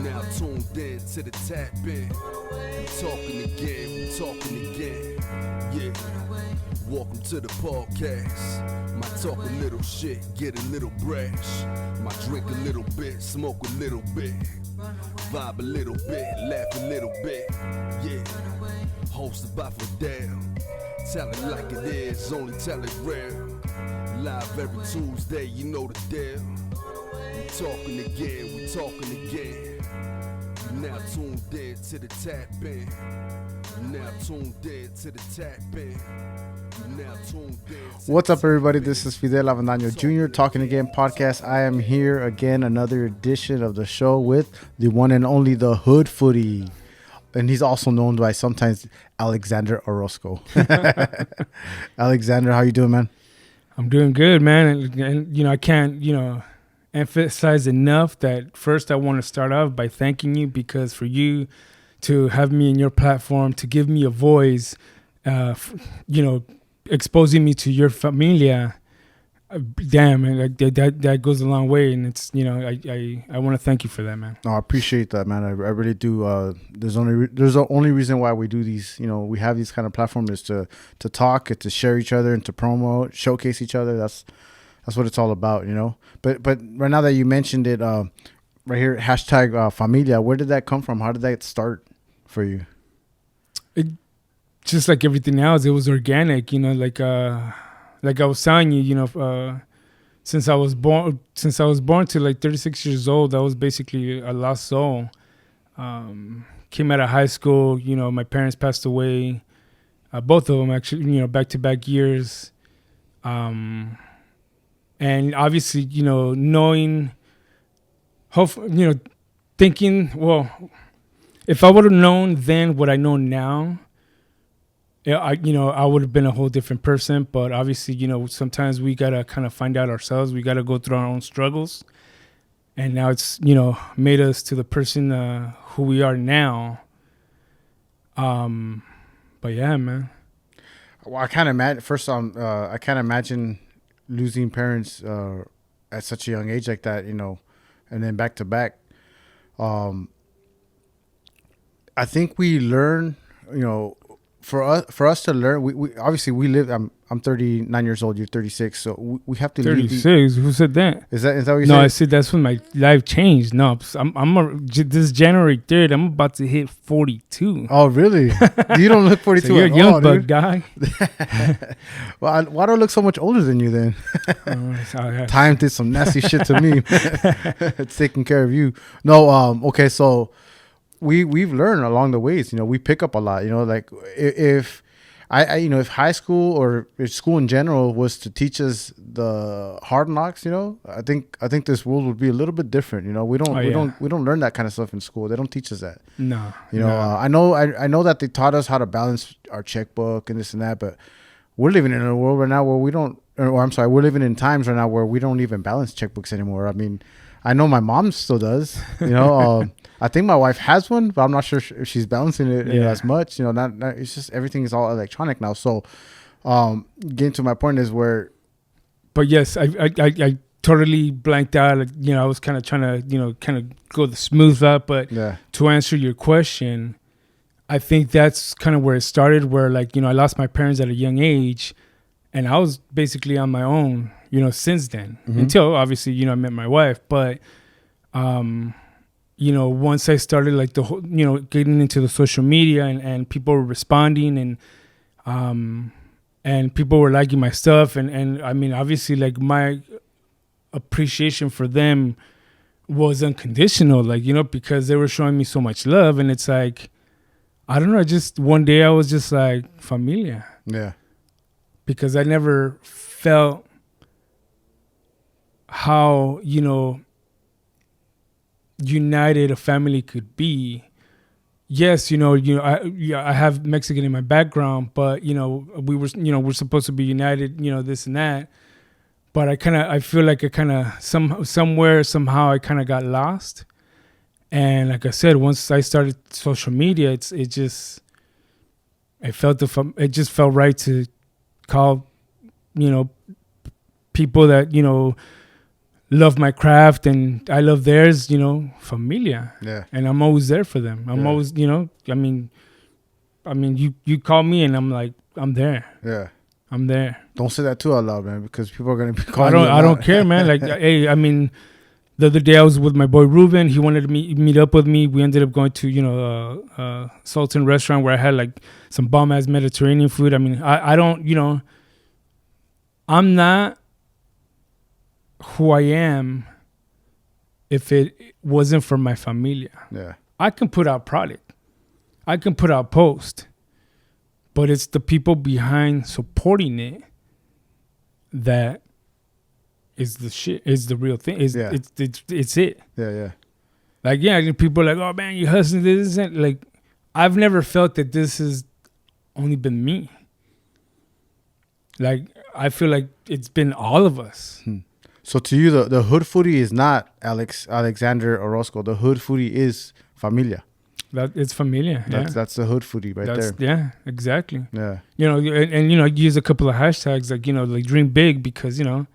now tuned in to the tap in. We talking again. Yeah. Welcome to the podcast. Might talk a little shit, get a little brash. Might drink a little bit, smoke a little bit. Vibe a little bit, laugh a little bit. Yeah. Hosted by Foodie. Tell it like it is, only tell it real. Live every Tuesday, you know the deal. We talking again. You now tuned in to the tap in. What's up, everybody? This is Fidel Avendano Jr. Talking Again podcast. I am here again, another edition of the show with the one and only TheHoodFoodie. And he's also known by sometimes Alexander Orozco. Alexander, how you doing, man? I'm doing good, man. And I can't, emphasize enough that first I want to start off by thanking you, because for you to have me in your platform, to give me a voice, exposing me to your familia, damn, and that goes a long way. And it's, I want to thank you for that, man. No, I appreciate that, man. I really do. There's the only reason why we do these, we have these kind of platforms is to talk, to share each other, and to promote, showcase each other. That's what it's all about, But right now that you mentioned it, right here, hashtag familia, where did that come from? How did that start for you? It, just like everything else, it was organic, like I was telling you, since I was born to like 36 years old, I was basically a lost soul. Came out of high school, my parents passed away, both of them actually, back-to-back years. And obviously, knowing, thinking, well, if I would have known then what I know now, I would have been a whole different person. But obviously, sometimes we got to kind of find out ourselves. We got to go through our own struggles. And now it's, made us to the person who we are now. But yeah, man. Well, I can't imagine losing parents at such a young age like that, and then back to back. I think we learn, for us to learn, we obviously we live. I'm 39 years old. You're 36, so we have to. 36. Who said that? Is that what you said? No, I said that's when my life changed. No, this January 3rd, I'm about to hit 42. Oh, really? You don't look 42. So you're a young bug guy. Well, why do I look so much older than you then? Time did some nasty shit to me. It's taking care of you. No, okay, so we've learned along the ways. We pick up a lot. Like if if high school or if school in general was to teach us the hard knocks, I think this world would be a little bit different. We don't learn that kind of stuff in school. They don't teach us that. No. I know that they taught us how to balance our checkbook and this and that, but we're living in a world right now where we're living in times right now where we don't even balance checkbooks anymore. I mean, I know my mom still does, I think my wife has one, but I'm not sure if she's balancing it as much. Not it's just everything is all electronic now. So, getting to my point is where. But yes, I totally blanked out. I was kind of trying to kind of go the smooth up. But to answer your question, I think that's kind of where it started. Where I lost my parents at a young age, and I was basically on my own. Since then, until obviously I met my wife, but. Once I started like the whole, getting into the social media and people were responding and people were liking my stuff. And I mean, obviously like my appreciation for them was unconditional, because they were showing me so much love. And it's like, I don't know, just one day I was just like, familia. Yeah. Because I never felt how, united a family could be. Yes, I have Mexican in my background, but we're supposed to be united, this and that. But I feel like I kind of somehow I kind of got lost. And like I said, once I started social media, it just felt right to call, people that love my craft and I love theirs, you know, familia. Yeah. And I'm always there for them. I'm always, you know, I mean, you call me and I'm like, I'm there. Yeah. I'm there. Don't say that too out loud, man, because people are gonna be calling. I don't care, man. Like, hey, I mean, the other day I was with my boy Ruben. He wanted to meet up with me. We ended up going to, you know, Sultan restaurant where I had like some bomb ass Mediterranean food. I mean, I don't, you know, I'm not who I am if it wasn't for my familia. Yeah. I can put out product. I can put out post. But it's the people behind supporting it that is the shit, is the real thing. It's it. Yeah, yeah. Like, yeah, people are like, oh man, you hustling, this isn't like, I've never felt that this has only been me. Like, I feel like it's been all of us. So to you, the hood foodie is not Alexander Orozco. The hood foodie is familia. That it's familia. That's the hood foodie there. Yeah, exactly. Yeah. You know, and you know, use a couple of hashtags like, you know, like dream big, because, you know,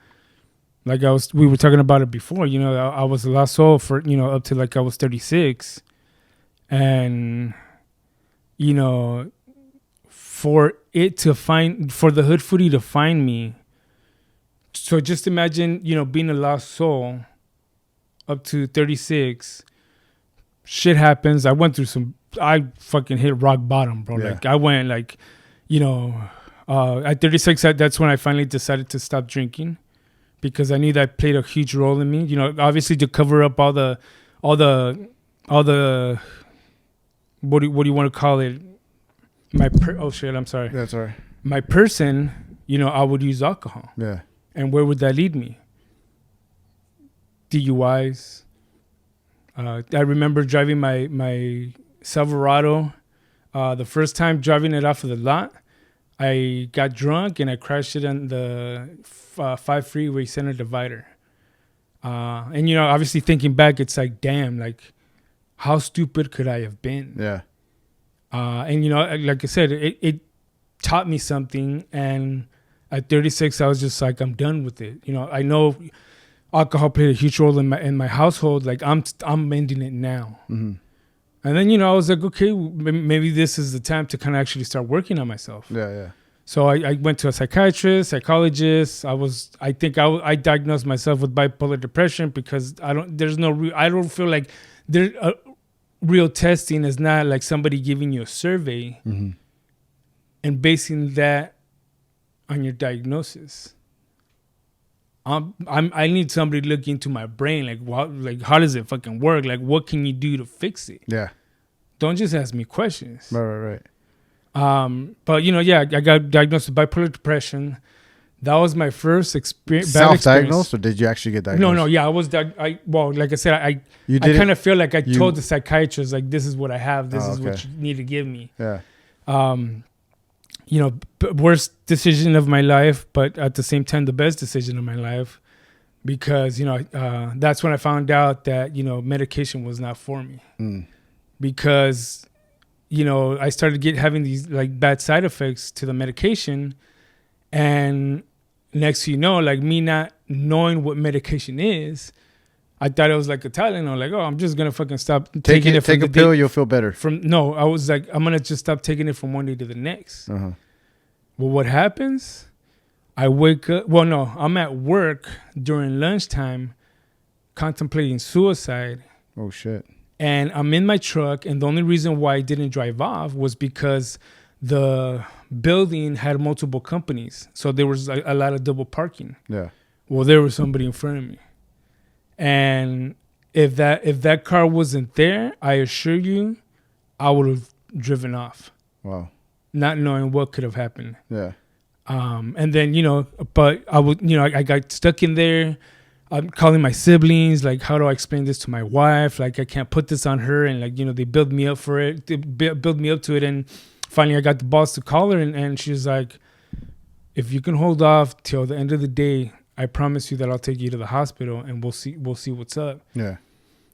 like we were talking about it before, you know, I was a lost soul for, you know, up to like I was 36. And, you know, for the hood foodie to find me. So just imagine, you know, being a lost soul up to 36. Shit happens. I fucking hit rock bottom, bro. Yeah. Like I went like, you know, at 36, that's when I finally decided to stop drinking, because I knew that played a huge role in me. You know, obviously to cover up all the what do you want to call it? Oh shit, I'm sorry. That's all right. My person, you know, I would use alcohol. Yeah. And where would that lead me? DUIs. I remember driving my Silverado. The first time driving it off of the lot, I got drunk and I crashed it on the 5 freeway center divider. And, you know, obviously thinking back, it's like, damn, like, how stupid could I have been? Yeah. And, you know, like I said, it taught me something. And at 36, I was just like, I'm done with it. You know, I know alcohol played a huge role in my household. Like, I'm ending it now. Mm-hmm. And then, you know, I was like, okay, maybe this is the time to kind of actually start working on myself. Yeah, yeah. So I went to a psychiatrist, psychologist. I think I diagnosed myself with bipolar depression because I don't feel like real testing is not like somebody giving you a survey and basing that on your diagnosis. I need somebody to look into my brain, like how does it fucking work? Like, what can you do to fix it? Yeah. Don't just ask me questions. Right. But you know, yeah, I got diagnosed with bipolar depression. That was my first experience. Self-diagnosed, or did you actually get diagnosed? No, yeah, I was. Like I said, I kind of feel like I told the psychiatrist, like, this is what I have. This is what you need to give me. Yeah. You know, worst decision of my life, but at the same time, the best decision of my life, because, you know, that's when I found out that, you know, medication was not for me. Because, you know, I started having these like bad side effects to the medication, and next thing you know, like, me not knowing what medication is, I thought it was like a Tylenol. Like, oh, I'm just gonna fucking stop taking it. Take a pill, you'll feel better. I was like, I'm gonna just stop taking it from one day to the next. Well, what happens? I wake up. Well, no, I'm at work during lunchtime, contemplating suicide. Oh shit! And I'm in my truck, and the only reason why I didn't drive off was because the building had multiple companies, so there was a lot of double parking. Yeah. Well, there was somebody in front of me. And if that car wasn't there, I assure you, I would have driven off. Wow. Not knowing what could have happened. Yeah. And then, you know, but I got stuck in there. I'm calling my siblings, like, how do I explain this to my wife? Like, I can't put this on her. And, like, you know, they build me up for it. They build me up to it. And finally I got the boss to call her, and she's like, if you can hold off till the end of the day, I promise you that I'll take you to the hospital and we'll see what's up. Yeah.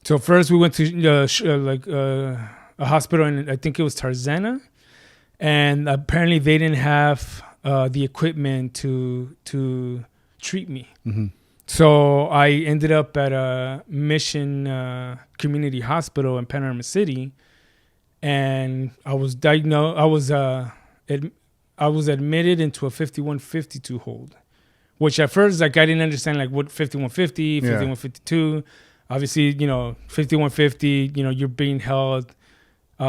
So first we went to a hospital, and I think it was Tarzana, and apparently they didn't have the equipment to treat me. So I ended up at a Mission Community Hospital in Panorama City, and I was diagnosed. I was admitted into a 5152 hold, which at first, like, I didn't understand, like, what 5150, 5152. Obviously, 5150. You're being held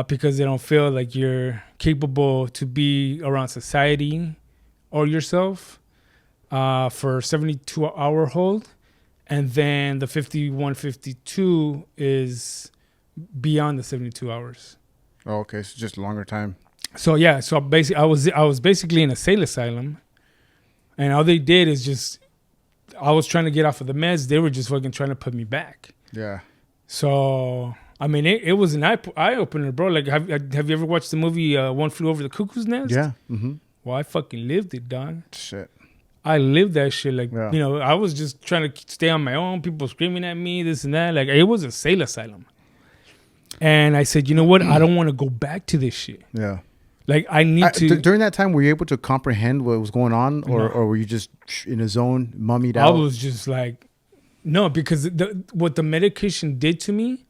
because they don't feel like you're capable to be around society or yourself for 72-hour hold. And then the 5152 is beyond the 72 hours. Oh, okay. So just longer time. So yeah, so basically I was basically in a sane asylum, and all they did is just, I was trying to get off of the meds. They were just fucking trying to put me back. Yeah. So I mean, it was an eye opener, bro. Like, have you ever watched the movie One Flew Over the Cuckoo's Nest? Yeah. Mm-hmm. Well, I fucking lived it, dog. Shit. I lived that shit. Like, Yeah. I was just trying to stay on my own. People screaming at me, this and that. Like, it was a sane asylum. And I said, you know what? I don't want to go back to this shit. Yeah. Like, I need to. During that time, were you able to comprehend what was going on, or were you just in a zone, mummied out? I was just like, no, because what the medication did to me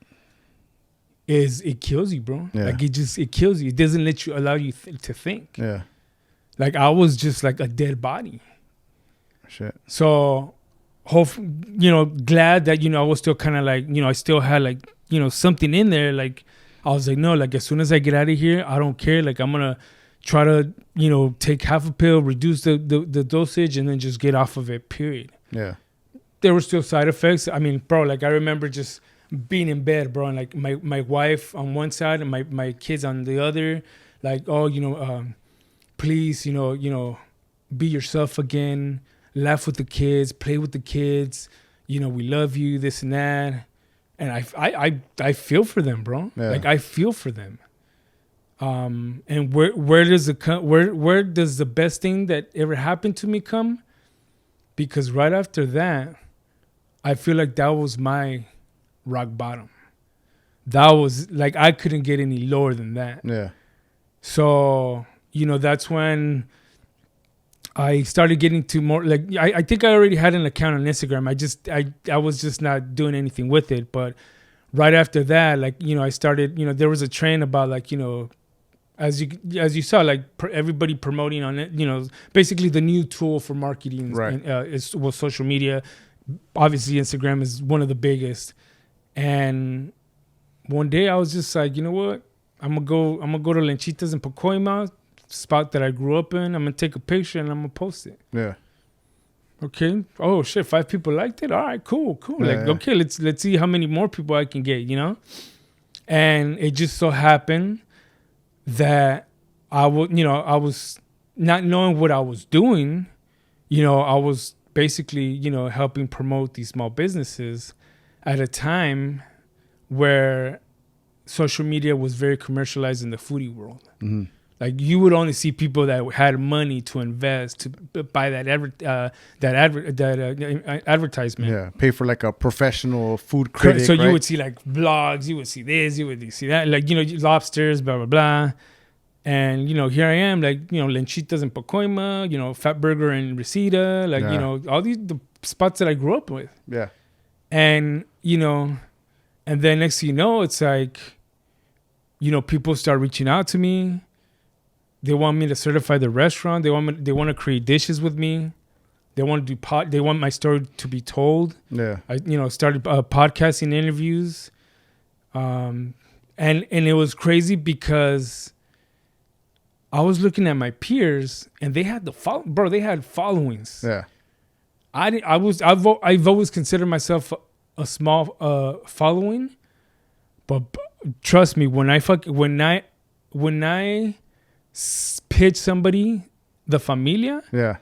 is it kills you, bro. Yeah. Like, it kills you. It doesn't allow you to think. Yeah. Like, I was just like a dead body. Shit. So, glad that, I was still kind of like, I still had like, something in there. Like, I was like, no, like, as soon as I get out of here, I don't care. Like, I'm going to try to, take half a pill, reduce the dosage, and then just get off of it, period. Yeah. There were still side effects. I mean, bro, like, I remember just being in bed, bro, and like my wife on one side and my kids on the other, like, oh, please, be yourself again, laugh with the kids, play with the kids, we love you, this and that. And I feel for them, bro. Yeah. Like, I feel for them. And where does the best thing that ever happened to me come? Because right after that, I feel like that was my rock bottom. That was like, I couldn't get any lower than that. Yeah. So, that's when I started getting to more, like, I think I already had an account on Instagram. I was just not doing anything with it. But right after that, like, I started, there was a trend about, like, as you saw, like, everybody promoting on it, basically the new tool for marketing, right, was social media. Obviously, Instagram is one of the biggest. And one day I was just like, you know what? I'm gonna go to Lenchitas in Pacoima, spot that I grew up in. I'm gonna take a picture and I'm gonna post it. Yeah. Okay. Oh shit, 5 people liked it. All right, cool. Yeah, okay, let's see how many more people I can get, And it just so happened that I was not knowing what I was doing. I was basically, helping promote these small businesses at a time where social media was very commercialized in the foodie world. Mm-hmm. Like, you would only see people that had money to invest to buy that advertisement. Yeah, pay for like a professional food critic. So right? you would see like vlogs, you would see this, you would see that, like, lobsters, blah blah blah. And here I am, like, Lenchitas in Pacoima, Fat Burger in Reseda, like, all the spots that I grew up with. Yeah. And and then next thing you know, it's like, people start reaching out to me. They want me to certify the restaurant. They want to create dishes with me. They want to do they want my story to be told. Yeah. I started podcasting interviews. And it was crazy because I was looking at my peers and they had they had followings. Yeah. I've always considered myself a small following, but trust me, when I pitch somebody the familia, yeah,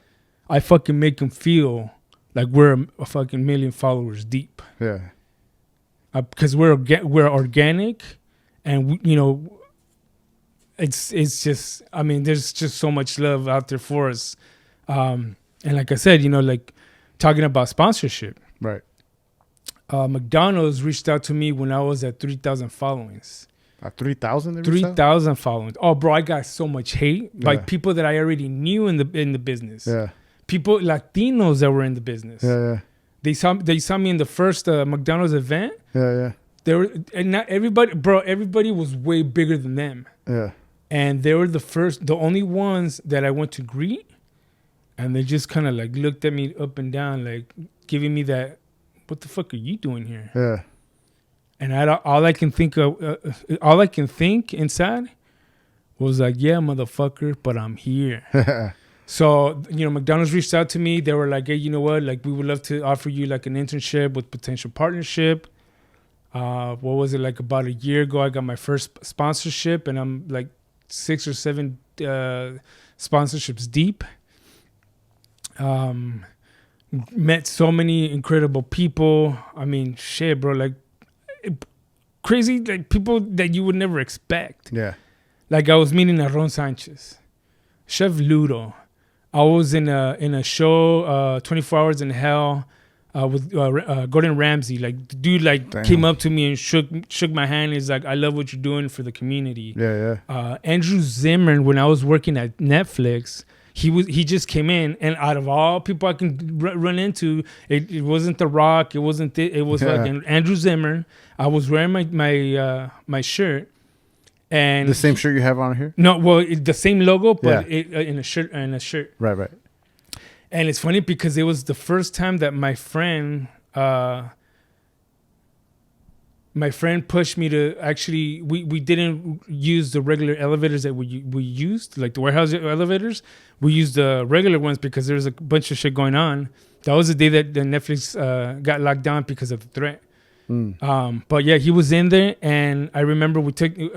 I fucking make them feel like we're a fucking million followers deep. Yeah, because we're organic, and it's just, I mean, there's just so much love out there for us, and like I said, like talking about sponsorship, right. McDonald's reached out to me when I was at 3,000 followings. 3,000? 3,000 followings. Oh, bro, I got so much hate by people that I already knew in the business. Yeah. People, Latinos that were in the business. Yeah. They saw me in the first McDonald's event. Yeah. They were, and not everybody, bro. Everybody was way bigger than them. Yeah. And they were the only ones that I went to greet, and they just kind of like looked at me up and down, like giving me that, "What the fuck are you doing here?" Yeah. And all I can think inside was like, "Yeah, motherfucker, but I'm here." So, McDonald's reached out to me. They were like, "Hey, you know what? Like, we would love to offer you like an internship with potential partnership." What was it, like about a year ago? I got my first sponsorship, and I'm like 6 or 7 sponsorships deep. Met so many incredible people. I mean, shit, bro, like crazy, like people that you would never expect. Yeah. Like I was meeting Aaron Sanchez, Chef Ludo. I was in a show, 24 Hours in Hell, with Gordon Ramsay. Like the dude, like Damn. came up to me and shook my hand. He's like, "I love what you're doing for the community." Yeah. Andrew Zimmern, when I was working at Netflix, he just came in, and out of all people I can run into, it wasn't The Rock, it was fucking Andrew Zimmern. I was wearing my shirt. And the same shirt you have on here? No, well, the same logo, but in a shirt. Right. And it's funny because it was the first time that my friend pushed me to actually. We didn't use the regular elevators that we used, like the warehouse elevators. We used the regular ones because there was a bunch of shit going on. That was the day that the Netflix got locked down because of the threat. But yeah, he was in there, and I remember we took. He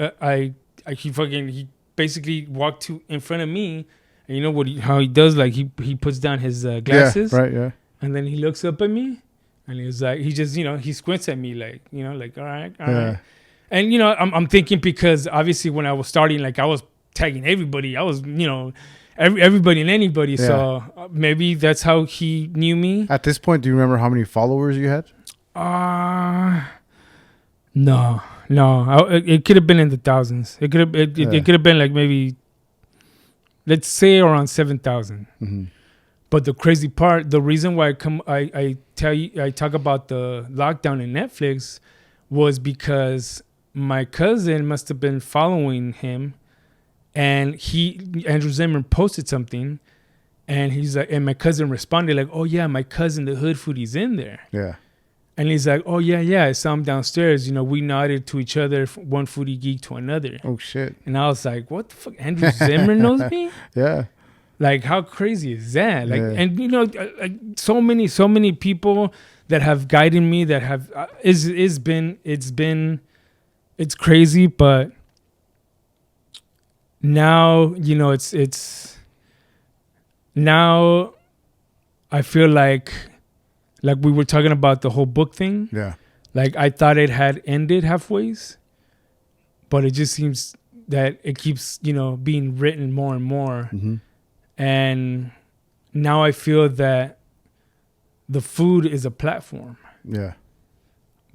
basically walked in front of me, and you know how he does, like he puts down his glasses, yeah, and then he looks up at me, and he was like, he just he squints at me like like all right, and I'm thinking, because obviously when I was starting, like I was tagging everybody, I was everybody and anybody, so maybe that's how he knew me. At this point, do you remember how many followers you had? No. It could have been in the thousands. It could have been like maybe, let's say around 7,000. Mm-hmm. But the crazy part, the reason why I talk about the lockdown in Netflix was because my cousin must have been following him, and Andrew Zimmern posted something, and he's like, and my cousin responded like, "Oh yeah, my cousin, the Hood Foodie's in there." Yeah. And he's like, "Oh yeah, I saw him downstairs. We nodded to each other, one foodie geek to another." Oh shit! And I was like, "What the fuck? Andrew Zimmern knows me?" Yeah. Like, how crazy is that? Like, and like so many people that have guided me, that have it's crazy, but now it's now I feel like we were talking about the whole book thing. Yeah. Like I thought it had ended halfways, but it just seems that it keeps, being written more and more. Mm-hmm. And now I feel that the food is a platform. Yeah.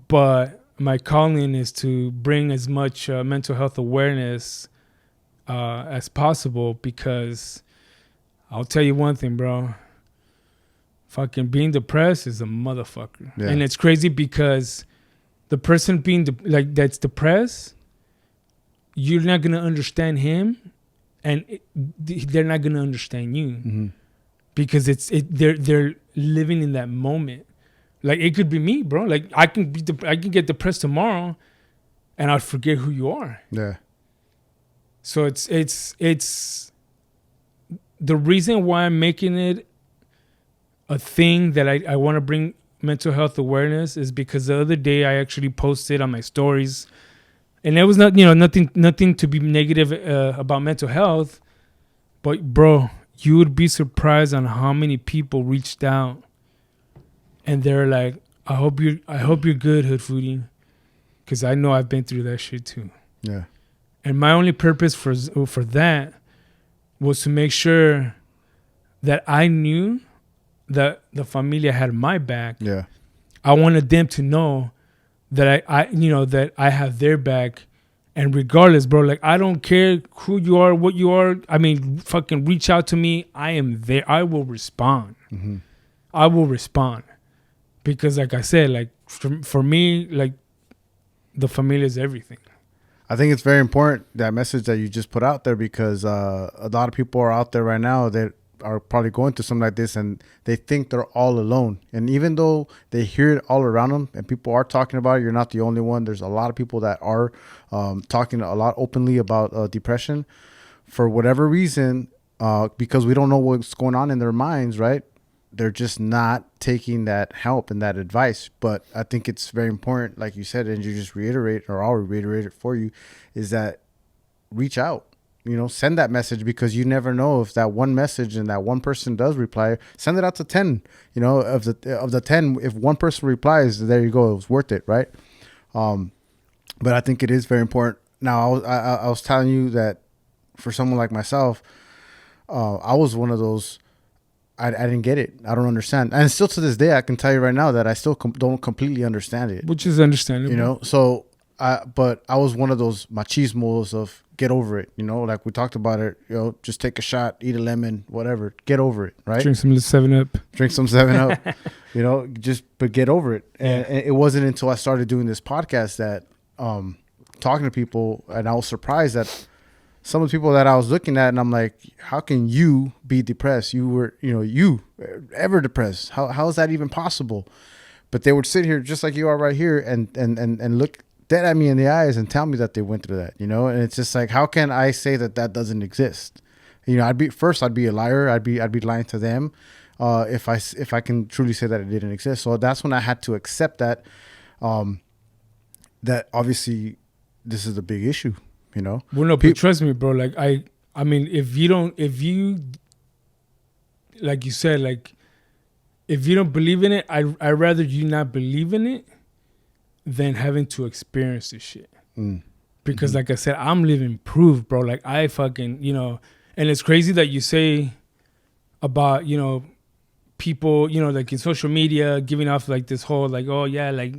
But my calling is to bring as much mental health awareness as possible, because I'll tell you one thing, bro. Fucking being depressed is a motherfucker. Yeah. And it's crazy because the person being that's depressed, you're not going to understand him, and they're not going to understand you. Mm-hmm. Because they're living in that moment. Like it could be me, bro. Like I can get depressed tomorrow, and I'll forget who you are. Yeah. So it's the reason why I'm making it a thing that I want to bring mental health awareness is because the other day I actually posted on my stories, and it was not nothing to be negative about mental health, but bro, you would be surprised on how many people reached out, and they're like, I hope you're good, Hood Foodie, because I know I've been through that shit too. Yeah. And my only purpose for that was to make sure that I knew that the familia had my back. Yeah. I wanted them to know that that I have their back. And regardless, bro, like I don't care who you are, what you are. I mean, fucking reach out to me. I am there. I will respond. Mm-hmm. I will respond. because like I said, like for me, like the familia is everything. I think it's very important, that message that you just put out there, because a lot of people are out there right now that are probably going through something like this, and they think they're all alone. And even though they hear it all around them and people are talking about it, you're not the only one. There's a lot of people that are talking a lot openly about depression for whatever reason, because we don't know what's going on in their minds, right? They're just not taking that help and that advice. But I think it's very important, like you said, and you just reiterate, or I'll reiterate it for you, is that reach out, send that message, because you never know if that one message and that one person does reply. Send it out to 10, of the 10, if one person replies, there you go, it was worth it, right? But I think it is very important. Now, I was telling you that for someone like myself, I was one of those. I didn't get it. I don't understand. And still to this day, I can tell you right now that I still don't completely understand it. Which is understandable. So, but I was one of those machismos of get over it. Like we talked about it, just take a shot, eat a lemon, whatever. Get over it, right? Drink some 7-Up. Drink some 7-Up, but get over it. And it wasn't until I started doing this podcast that talking to people, and I was surprised that some of the people that I was looking at, and I'm like, how can you be depressed? You were, you ever depressed? How is that even possible? But they would sit here just like you are right here and look dead at me in the eyes and tell me that they went through that, and it's just like, how can I say that doesn't exist? I'd be a liar. I'd be lying to them if I can truly say that it didn't exist. So that's when I had to accept that that obviously this is a big issue. Well, no, but trust me, bro. Like I mean, if you, like you said, like if you don't believe in it, I'd rather you not believe in it than having to experience this shit. Because like I said, I'm living proof, bro. Like I fucking, and it's crazy that you say about, people, like in social media giving off like this whole like, oh yeah, like,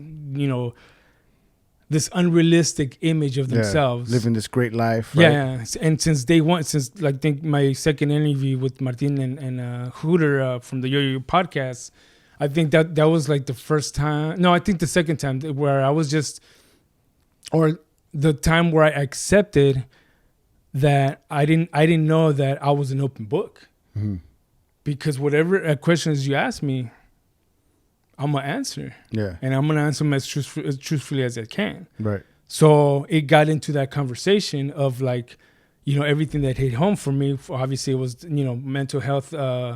this unrealistic image of themselves, living this great life, right? Yeah, and since like, I think my second interview with Martin and Hooter from the Yo-Yo podcast, I think that was like the first time. No, I think the second time where I was just, or the time where I accepted that I didn't know that I was an open book, because whatever questions you ask me, I'm going to answer. Yeah. And I'm going to answer them as truthfully as I can. Right. So it got into that conversation of like, everything that hit home for me. Obviously, it was, mental health. My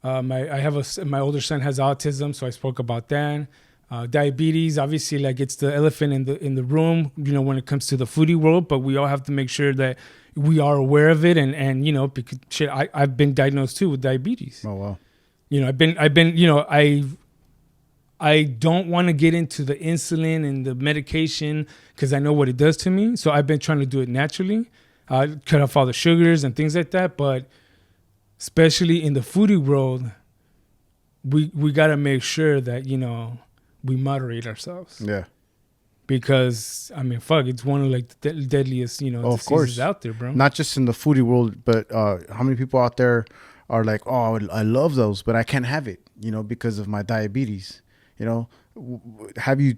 older son has autism, so I spoke about that. Diabetes, obviously, like it's the elephant in the room, when it comes to the foodie world, but we all have to make sure that we are aware of it. And because shit, I've been diagnosed too with diabetes. Oh, wow. I've been, I don't want to get into the insulin and the medication because I know what it does to me. So I've been trying to do it naturally, cut off all the sugars and things like that. But especially in the foodie world, we got to make sure that, we moderate ourselves. Yeah. Because, I mean, fuck, it's one of like the deadliest, diseases out there, bro. Not just in the foodie world, but how many people out there are like, oh, I love those, but I can't have it, because of my diabetes. Have you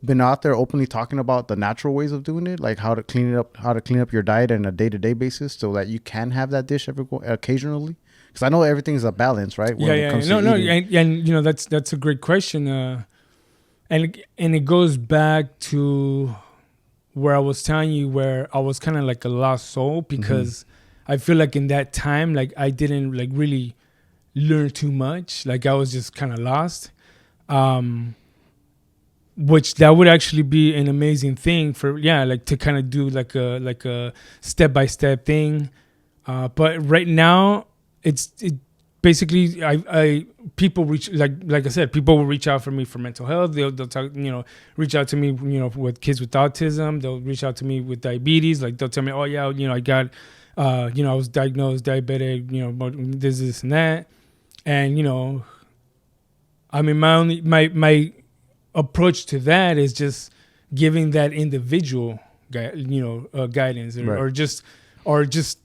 been out there openly talking about the natural ways of doing it, like how to clean up your diet on a day-to-day basis so that you can have that dish occasionally? Because I know everything's a balance, right? And that's a great question, and it goes back to where I was telling you, where I was kind of like a lost soul, because I feel like in that time, like I didn't like really learn too much. Like I was just kind of lost, which that would actually be an amazing thing for, like to kind of do like a step-by-step thing. But right now it basically, people reach, like I said, people will reach out for me for mental health. They'll talk, reach out to me, with kids with autism. They'll reach out to me with diabetes. Like they'll tell me, oh yeah, I got, I was diagnosed diabetic, this and that. And, I mean, my approach to that is just giving that individual, guidance, or just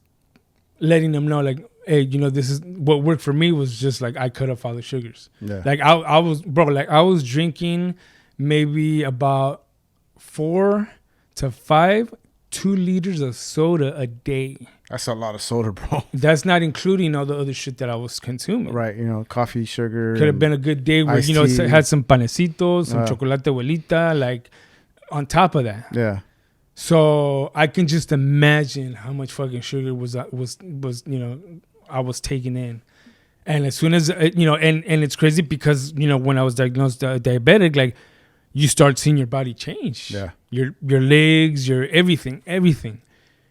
letting them know, like, hey, you know, this is what worked for me was just like I cut off all the sugars. Yeah. Like I was drinking maybe about 4 to 5 2 liters of soda a day. That's a lot of soda, bro. That's not including all the other shit that I was consuming. Right, you know, coffee, sugar. Could have been a good day where, you know, it had some panecitos, some chocolate abuelita, like on top of that. Yeah. So I can just imagine how much fucking sugar was you know, I was taking in. And as soon as, you know, and it's crazy because, you know, when I was diagnosed diabetic, like you start seeing your body change. Yeah. Your legs, your everything.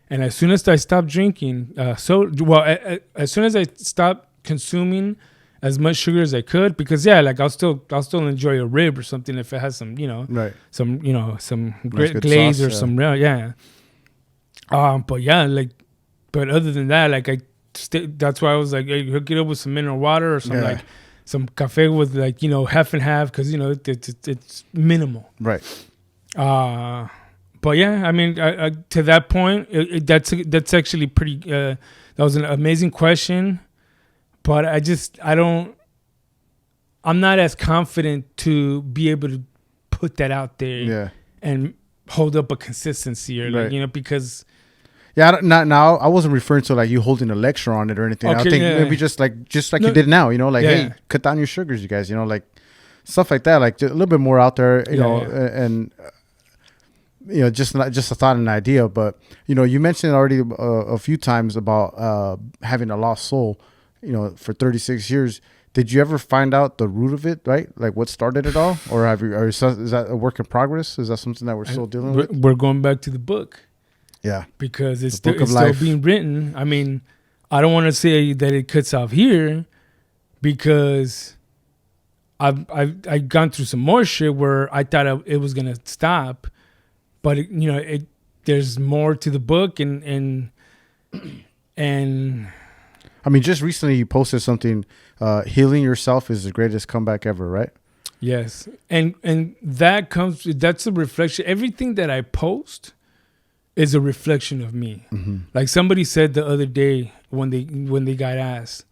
And as soon as I stopped drinking, as soon as I stopped consuming as much sugar as I could, because like I'll still enjoy a rib or something if it has some, you know, right, some, you know, some nice glaze sauce, or some yeah. But yeah, like, but other than that, like that's why I was like, hey, hook it up with some mineral water or some like some cafe with like, you know, half and half, because you know it's minimal. Right. But yeah, I mean, to that point, that's actually pretty. That was an amazing question, but I'm not as confident to be able to put that out there and hold up a consistency or like, you know, because. Yeah, I wasn't referring to like you holding a lecture on it or anything. Okay, I think maybe just like you did now, you know, like hey, cut down your sugars, you guys, you know, like stuff like that, like a little bit more out there, you know, and. You know, just a thought and an idea, but you know, you mentioned already a few times about having a lost soul. You know, for 36 years, did you ever find out the root of it? Right, like what started it all, or have you? Or is that a work in progress? Is that something that we're still dealing with? We're going back to the book, because it's still being written. I mean, I don't want to say that it cuts off here, because I've gone through some more shit where I thought it was gonna stop. But you know, there's more to the book, and I mean, just recently you posted something. Healing yourself is the greatest comeback ever, right? Yes, and that's a reflection. Everything that I post is a reflection of me. Mm-hmm. Like somebody said the other day when they got asked,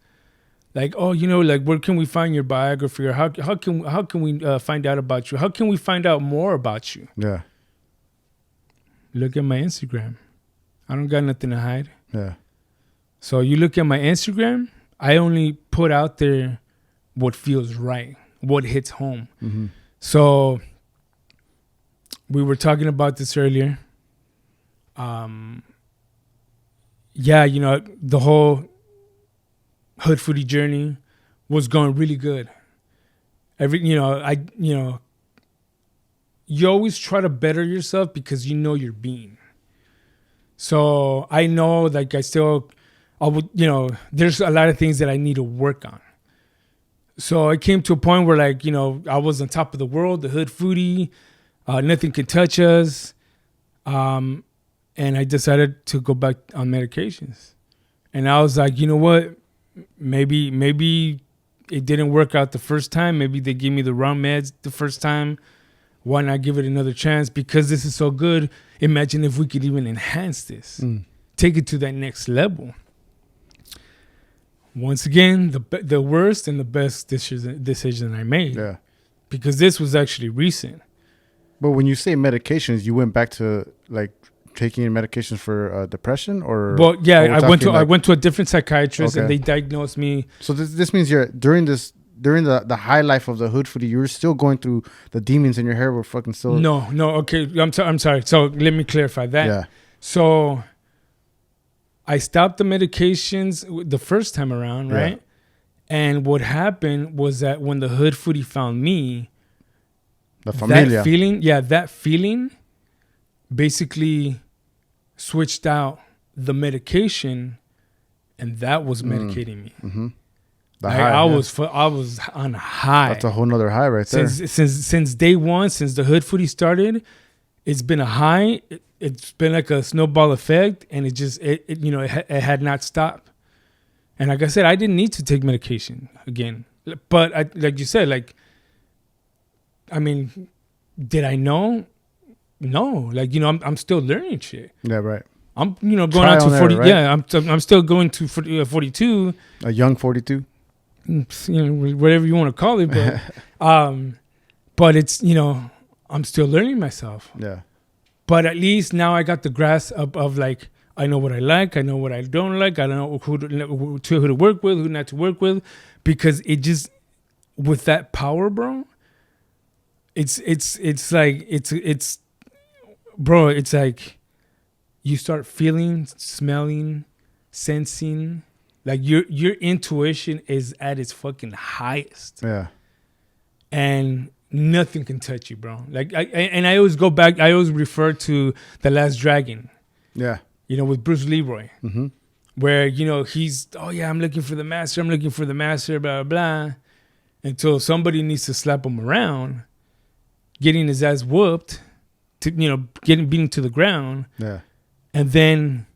like, oh, you know, like where can we find your biography, or how can we find out about you? How can we find out more about you? Yeah. Look at my Instagram. I don't got nothing to hide. Yeah. So you look at my Instagram, I only put out there what feels right, what hits home. Mm-hmm. So we were talking about this earlier. Yeah, you know, the whole Hood Foodie journey was going really good. You always try to better yourself because you know you're being. So I know, like, I would, you know, there's a lot of things that I need to work on. So I came to a point where, like, you know, I was on top of the world, the Hood Foodie, nothing could touch us. And I decided to go back on medications. And I was like, you know what? Maybe it didn't work out the first time. Maybe they gave me the wrong meds the first time. Why not give it another chance? Because this is so good. Imagine if we could even enhance this, take it to that next level. Once again, the worst and the best decision I made. Yeah. Because this was actually recent. But when you say medications, you went back to like taking medications for depression, or? Well, yeah, I went to a different psychiatrist, and they diagnosed me. So this means during the high life of the Hood Foodie, you were still going through the demons in your hair were fucking still. No. Okay, I'm sorry. So let me clarify that. Yeah. So I stopped the medications the first time around, right? Yeah. And what happened was that when the Hood Foodie found me, that feeling basically switched out the medication, and that was medicating me. Mm-hmm. I was on high. That's a whole nother high right there. Since day one, since the Hood Foodie started, it's been a high. It's been like a snowball effect, and it had not stopped. And like I said, I didn't need to take medication again. But like you said, like, I mean, did I know? No, like, you know, I'm still learning shit. Yeah, right. I'm going Trial out to and 40. error, right? Yeah, I'm still going to 42. A young 42. Whatever you want to call it, but it's I'm still learning myself. Yeah. But at least now I got the grasp of like, I know what I like, I know what I don't like, I know who to work with, who not to work with, because it just, with that power, bro, it's bro, it's like you start feeling, smelling, sensing, like your intuition is at its fucking highest. Yeah. And nothing can touch you, bro. Like I always go back, I always refer to The Last Dragon. Yeah. With Bruce Leroy. Mm-hmm. Where, he's, oh yeah, I'm looking for the master, blah, blah, blah. Until somebody needs to slap him around, getting his ass whooped, getting beaten to the ground. Yeah. And then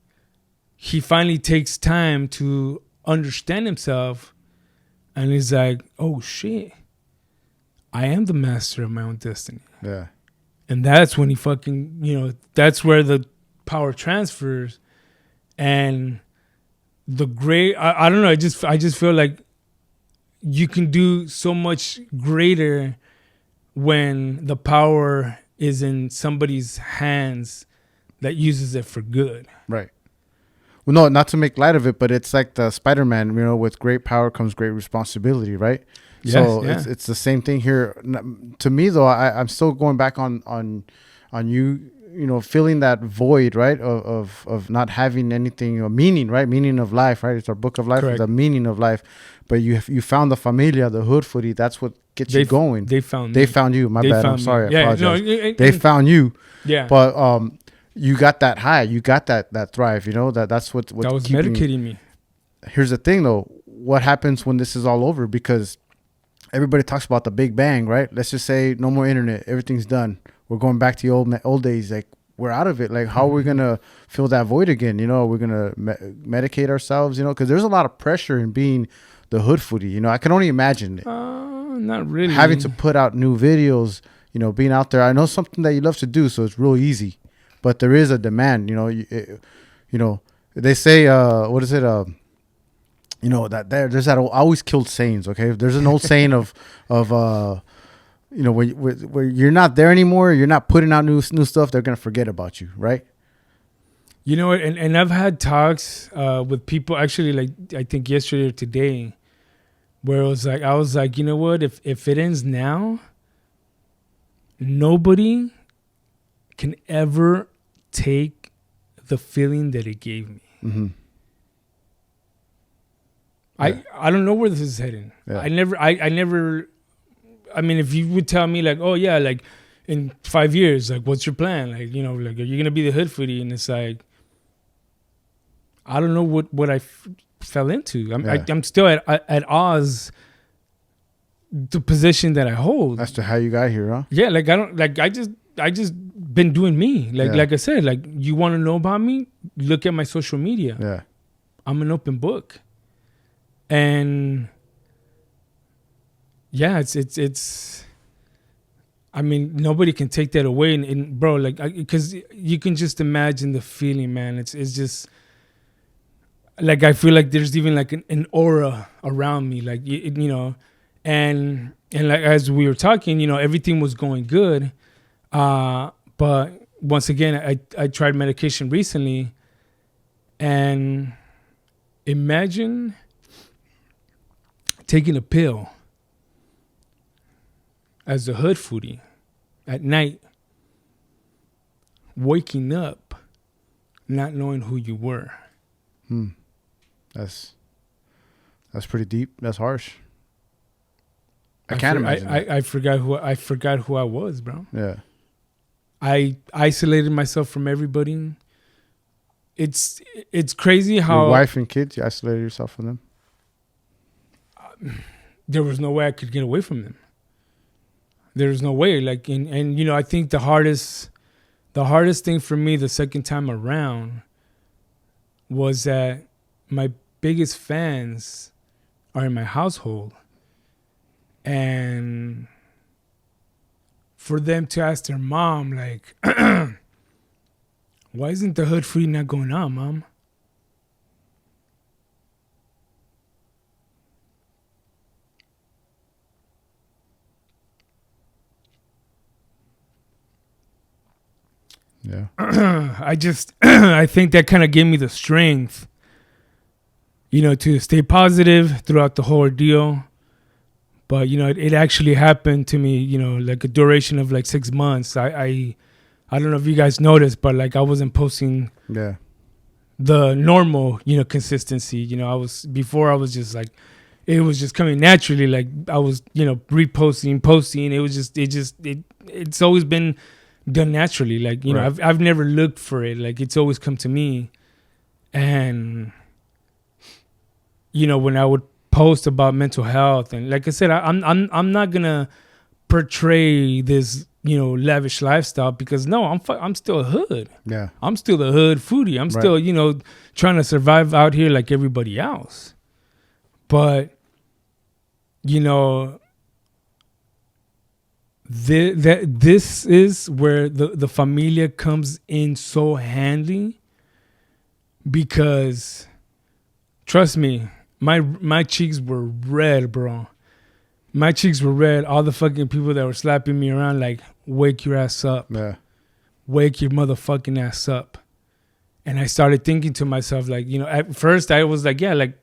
he finally takes time to understand himself, and he's like, oh shit, I am the master of my own destiny. Yeah. And that's when he fucking, that's where the power transfers. And the great, I don't know, I just feel like you can do so much greater when the power is in somebody's hands that uses it for good. Right. Well, no, not to make light of it, but it's like the Spider-Man, with great power comes great responsibility, right? Yes, so yeah. it's the same thing here. To me, though, I'm still going back on you, feeling that void, right, of not having anything, meaning, right, meaning of life, right? It's our book of life, Correct. The meaning of life. But you found the familia, the hood foodie. That's what gets you going. They found you. My bad. I'm sorry. I apologize. No, they found you. Yeah. But you got that high. You got that thrive. That's what that was medicating me. Here's the thing, though. What happens when this is all over? Because everybody talks about the Big Bang, right? Let's just say no more internet. Everything's done. We're going back to the old days. Like, we're out of it. Like, how are we going to fill that void again? We're going to medicate ourselves, because there's a lot of pressure in being the hood foodie. I can only imagine it. Not really. Having to put out new videos, being out there. I know something that you love to do, so it's real easy. But there is a demand, they say, what is it? That there's that always killed sayings. Okay. There's an old saying of where you're not there anymore, you're not putting out new stuff, they're going to forget about you. Right. And I've had talks with people actually, like, I think yesterday or today, where I was like, you know what, if it ends now, nobody can ever take the feeling that it gave me. Mm-hmm. Yeah. I don't know where this is heading. Yeah. I never, I mean, if you would tell me like, oh yeah, like in 5 years, like, what's your plan? Like, like, are you going to be the hood foodie? And it's like, I don't know what I fell into. I'm still at odds the position that I hold. As to how you got here, huh? Yeah. Like, I just been doing me. Like I said, like, you want to know about me? Look at my social media. Yeah. I'm an open book. And yeah, it's I mean, nobody can take that away. And bro, like, because you can just imagine the feeling, man. It's just like, I feel like there's even like an aura around me, like, and like, as we were talking, everything was going good. But once again, I tried medication recently, and imagine taking a pill as a hood foodie at night, waking up, not knowing who you were. That's pretty deep. That's harsh. I can't imagine. I forgot who I was, bro. Yeah. I isolated myself from everybody. It's crazy how your wife and kids, you isolated yourself from them. There was no way I could get away from them. There was no way. Like, and I think the hardest thing for me the second time around was that my biggest fans are in my household, and for them to ask their mom, like, why isn't the Hood Foodie not going on, Mom? Yeah. I think that kind of gave me the strength, to stay positive throughout the whole ordeal. But, it actually happened to me, like a duration of like 6 months. I don't know if you guys noticed, but like I wasn't posting the normal, consistency. I was just like, it was just coming naturally. Like I was, reposting, posting. It's always been done naturally. Like, right. I've never looked for it. Like it's always come to me. And, when I would post about mental health, and like I said, I'm not gonna portray this, lavish lifestyle, because no, I'm still a hood. Yeah. I'm still the hood foodie. I'm still, trying to survive out here like everybody else. But, this is where the familia comes in so handy, because trust me, my cheeks were red, bro. My cheeks were red. All the fucking people that were slapping me around, like, wake your ass up. Yeah. Wake your motherfucking ass up. And I started thinking to myself, like, at first I was like, yeah, like,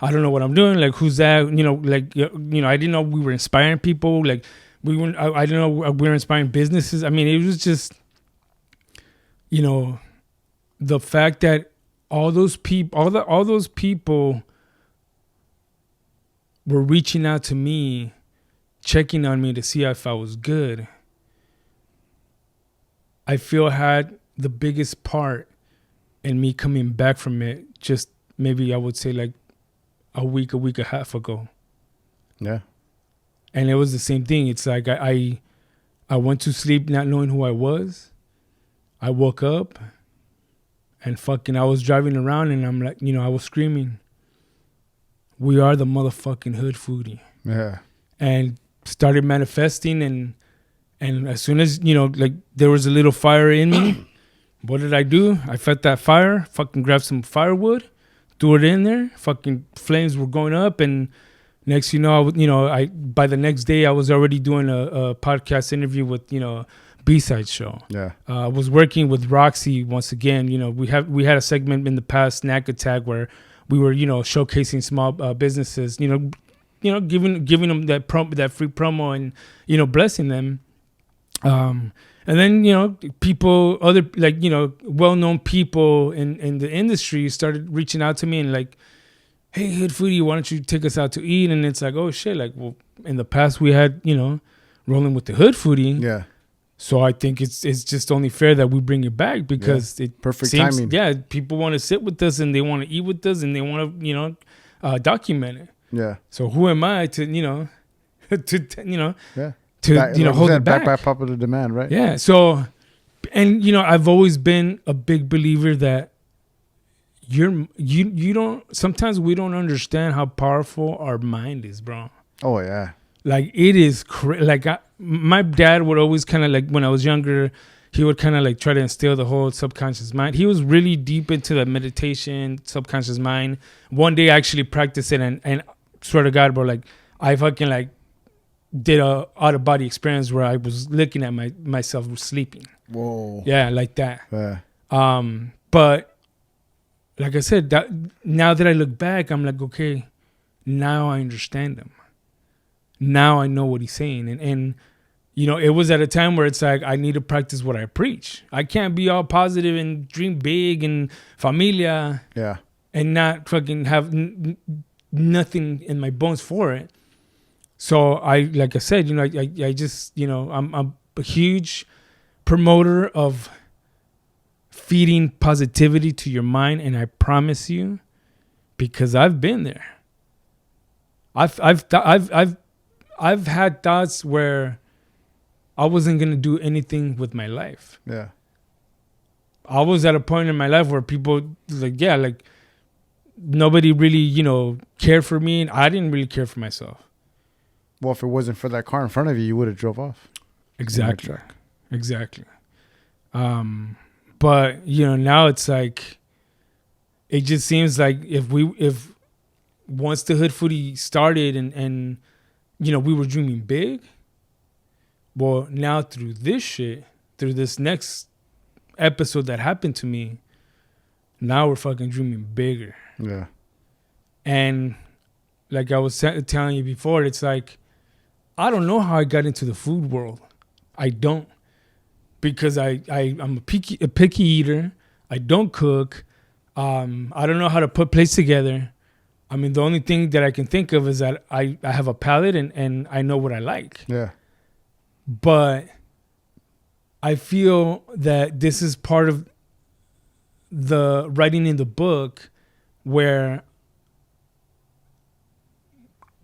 I don't know what I'm doing. Like, who's that? I didn't know we were inspiring people. Like, I didn't know we were inspiring businesses. I mean, it was just, the fact that all those people were reaching out to me, checking on me to see if I was good, I feel had the biggest part in me coming back from it. Just maybe I would say like a week and a half ago. Yeah. And it was the same thing. It's like I went to sleep not knowing who I was. I woke up and I was driving around, and I'm like, I was screaming, we are the motherfucking Hood Foodie. Yeah. And started manifesting, and as soon as, like there was a little fire in me, what did I do? I felt that fire, grabbed some firewood, threw it in there, flames were going up, and next by the next day I was already doing a podcast interview with, B-Side Show. Yeah. I was working with Roxy once again. We had a segment in the past, Snack Attack, where we were, showcasing small businesses, giving them that free promo, and, blessing them. And then, people, other, like, well-known people in the industry started reaching out to me and like, hey, Hood Foodie, why don't you take us out to eat? And it's like, oh shit, like, well, in the past we had, rolling with the Hood Foodie. Yeah. So I think it's just only fair that we bring it back, because it perfect seems, timing. Yeah, people want to sit with us, and they want to eat with us, and they want to, document it. Yeah. So who am I to, yeah, to hold it back? Back by popular demand, right? Yeah. So, and I've always been a big believer that you don't. Sometimes we don't understand how powerful our mind is, bro. Oh yeah. Like it is my dad would always kind of like, when I was younger, he would kind of like try to instill the whole subconscious mind. He was really deep into the meditation, subconscious mind. One day I actually practiced it, and swear to God, bro, like I fucking like did a out of body experience where I was looking at myself sleeping. Whoa. Yeah, like that. Yeah. But like I said, that now that I look back, I'm like, okay, now I understand him. Now I know what he's saying. And it was at a time where it's like, I need to practice what I preach. I can't be all positive and dream big and familia. Yeah. And not fucking have nothing in my bones for it. So like I said, I just, I'm a huge promoter of feeding positivity to your mind. And I promise you, because I've been there. I've had thoughts where I wasn't going to do anything with my life. Yeah. I was at a point in my life where people like nobody really, cared for me, and I didn't really care for myself. Well, if it wasn't for that car in front of you, you would have drove off. Exactly. But, you know, now it's like, it just seems like if once the Hood Foodie started and, you know, we were dreaming big, well, now through this shit, through this next episode that happened to me, now we're fucking dreaming bigger. Yeah. And like I was telling you before, it's like, I don't know how I got into the food world. I don't. Because I'm a picky eater. I don't cook. I don't know how to put plates together. I mean, the only thing that I can think of is that I have a palate and I know what I like. Yeah. But I feel that this is part of the writing in the book where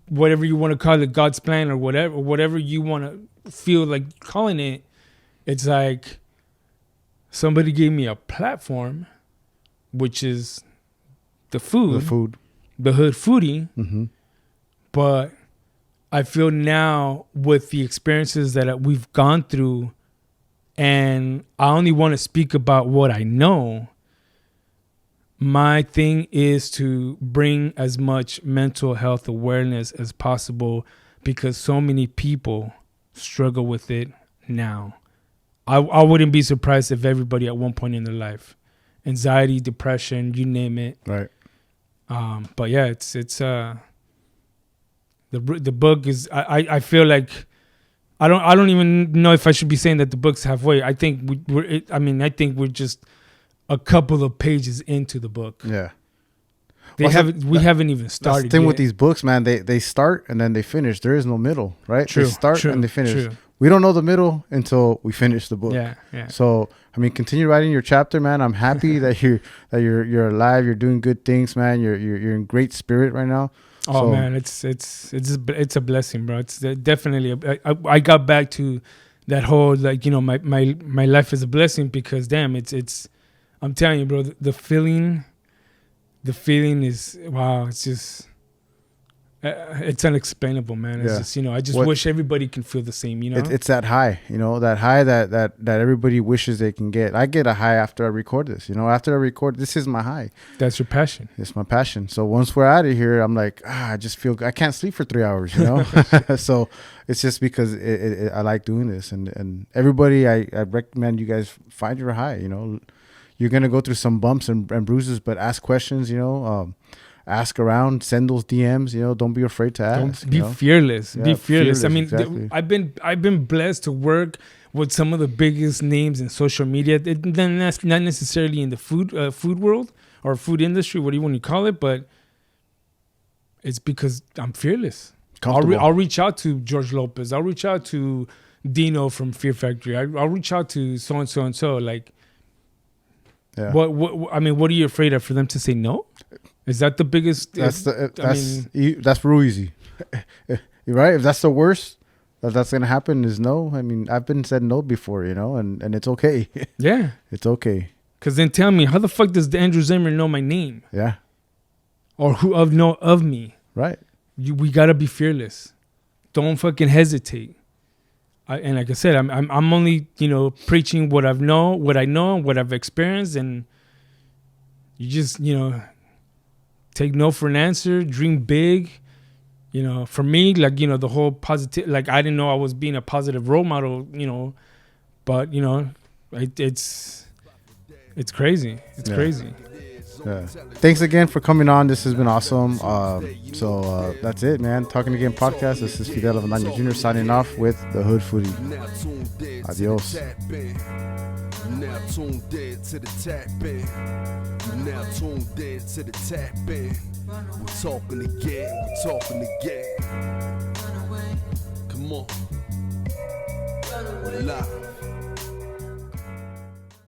whatever you want to call it, God's plan or whatever you want to feel like calling it, it's like somebody gave me a platform, which is the food, the Hood Foodie. Mm-hmm. But I feel now with the experiences that we've gone through, and I only want to speak about what I know. My thing is to bring as much mental health awareness as possible because so many people struggle with it now. I wouldn't be surprised if everybody at one point in their life, anxiety, depression, you name it. Right. But yeah, it's the book is. I feel like I don't even know if I should be saying that the book's halfway. I think I think we're just a couple of pages into the book. Yeah. We haven't even started. That's the thing yet. with these books, man. They start and then they finish. There is no middle, right? True, they start true, and they finish. true. We don't know the middle until we finish the book. Yeah. So I mean, continue writing your chapter, man. I'm happy that you're alive. You're doing good things, man. You're in great spirit right now. Oh so, man, it's a blessing, bro. It's definitely. I got back to that whole like, you know, my life is a blessing because damn, it's. I'm telling you, bro. The feeling is wow. It's just. It's unexplainable, man. It's just, you know, I just wish everybody can feel the same, you know? It's that high, you know, that high that everybody wishes they can get. I get a high after I record this, you know, this is my high. That's your passion. It's my passion. So once we're out of here, I'm like, I just feel, I can't sleep for 3 hours, you know? So it's just because I like doing this. And everybody, I recommend you guys find your high, you know? You're going to go through some bumps and bruises, but ask questions, you know? Ask around, send those DMs, you know, don't be afraid to ask. Be fearless. Yeah, be fearless. I mean, exactly. I've been blessed to work with some of the biggest names in social media. Not necessarily in the food world or food industry, what do you want to call it, but it's because I'm fearless. I'll reach out to George Lopez. I'll reach out to Dino from Fear Factory. I'll reach out to so and so and so. Like, yeah. What? I mean, what are you afraid of for them to say no? Is that the biggest? That's real easy. You're right. If that's the worst that's gonna happen is no. I mean, I've been said no before, you know, and it's okay. Yeah, it's okay. Cause then tell me, how the fuck does Andrew Zimmer know my name? Yeah. Or who know of me? Right. We gotta be fearless. Don't fucking hesitate. And like I said, I'm only, you know, preaching what I know, what I've experienced, and you just, you know. Take no for an answer. Dream big. You know, for me, like, you know, the whole positive, like, I didn't know I was being a positive role model, you know, but, you know, it's crazy. It's crazy. Yeah. Thanks again for coming on. This has been awesome. So that's it, man. Talking Again podcast. This is Fidel Avendano Jr. signing off with the Hood Foodie. Adios. Now tuned in to the tap in. You now tuned in to the tap in. We're talking again. Come on. We're live.